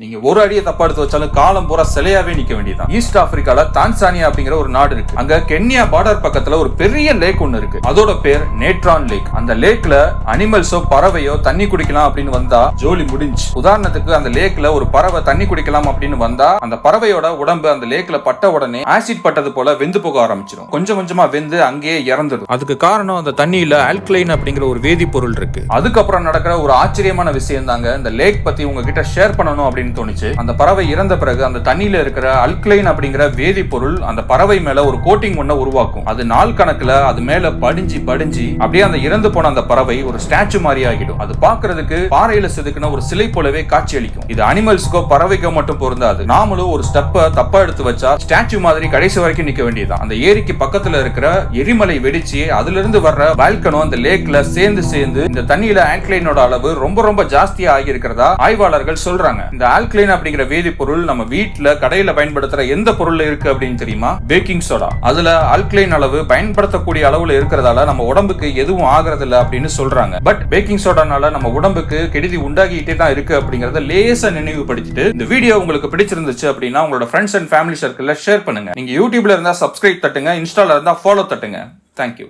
நீங்க ஒரு அடியை தப்பா எடுத்து வச்சாலும் காலம் பூரா சிலையாவே நிக்க வேண்டியதான். ஈஸ்ட் ஆப்பிரிக்கால தான்சானியா அப்படிங்கிற ஒரு நாடு இருக்கு. அங்க கென்யா பார்டர் பக்கத்துல ஒரு பெரிய லேக் ஒன்னு இருக்கு. அதோட பேர் நேட்ரான் லேக். அந்த லேக்ல அனிமல்ஸோ பறவையோ தண்ணி குடிக்கலாம் அப்படின்னு வந்தா ஜோலி முடிஞ்சு. உதாரணத்துக்கு அந்த லேக்ல ஒரு பறவை தண்ணி குடிக்கலாம் அப்படின்னு வந்தா அந்த பறவையோட உடம்பு அந்த லேக்ல பட்ட உடனே ஆசிட் பட்டது போல வெந்து போக ஆரம்பிச்சிடும். கொஞ்சம் கொஞ்சமா வெந்து அங்கேயே இறந்துடும். அதுக்கு காரணம் அந்த தண்ணியில ஆல்கலைன் அப்படிங்கிற ஒரு வேதிப்பொருள் இருக்கு. அதுக்கப்புறம் நடக்கிற ஒரு ஆச்சரியமான விஷயம் தாங்க இந்த லேக் பத்தி உங்ககிட்ட ஷேர் பண்ணணும் அப்படின்னு தோணுச்சு. அந்த பறவை இறந்த பிறகு அந்த தண்ணியில இருக்கிற அல்கலைன் அப்படிங்கிற வேதிப்பொருள் அந்த பறவை மேல ஒரு கோட்டிங் ஒண்ண உருவாக்கும். அது நாள் கணக்குல அது மேல படிஞ்சு அப்படியே அந்த இறந்து போன அந்த பறவை ஒரு ஸ்டாச்சு மாதிரி ஆகிடும். அது பாக்குறதுக்கு பாறையில செதுக்கின ஒரு சிலை போலவே காட்சி அளிக்கும். இது அனிமல்ஸ்க்கோ பறவைக்கோ மட்டும் பொருந்தாது. நாமளும் ஒரு ஸ்டெப்ப தப்பா எடுத்து வச்சா ஸ்டாச்சு மாதிரி கடைசி வரைக்கும் நிக்க வேண்டியதான். அந்த ஏரிக்கு பக்கத்துல இருக்கிற எரிமலை வெடிச்சு அதுல இருந்து வர்ற வால்கனோ அந்த லேக்ல சேர்ந்து இந்த தண்ணியில ஆல்கலைனோட அளவு ரொம்ப ஜாஸ்தியா ஆகி இருக்கிறதா ஆய்வாளர்கள் சொல்றாங்க. இந்த ஆல்கலைன் அப்படிங்கிற வேதிப்பொருள் நம்ம வீட்டுல கடையில பயன்படுத்துற எந்த பொருள்ல இருக்கு அப்படின்னு தெரியுமா? Baking soda. அதுல ஆல்கலைன் அளவு பயன்படுத்தக்கூடிய அளவுல இருக்கிறதால நம்ம உடம்புக்கு எதுவும் ஆகிறது இல்ல அப்படின்னு சொல்றாங்க. பட் பேக்கிங் சோடானால நம்ம உடம்புக்கு கெடுதி உண்டாகிட்டே தான் இருக்கு அப்படிங்கறத லேசா நினைவுபடுத்திட்டு இந்த வீடியோ உங்களுக்கு பிடிச்சிருந்துச்சு அப்படின்னா உங்களோட ஃப்ரெண்ட்ஸ் அண்ட் ஃபேமிலி சர்க்கிள்ல ஷேர் பண்ணுங்க. நீங்க யூடியூப்ல இருந்தா சப்ஸ்கிரைப் தட்டுங்க, இன்ஸ்டால இருந்தா ஃபாலோ தட்டுங்க. தேங்க்யூ.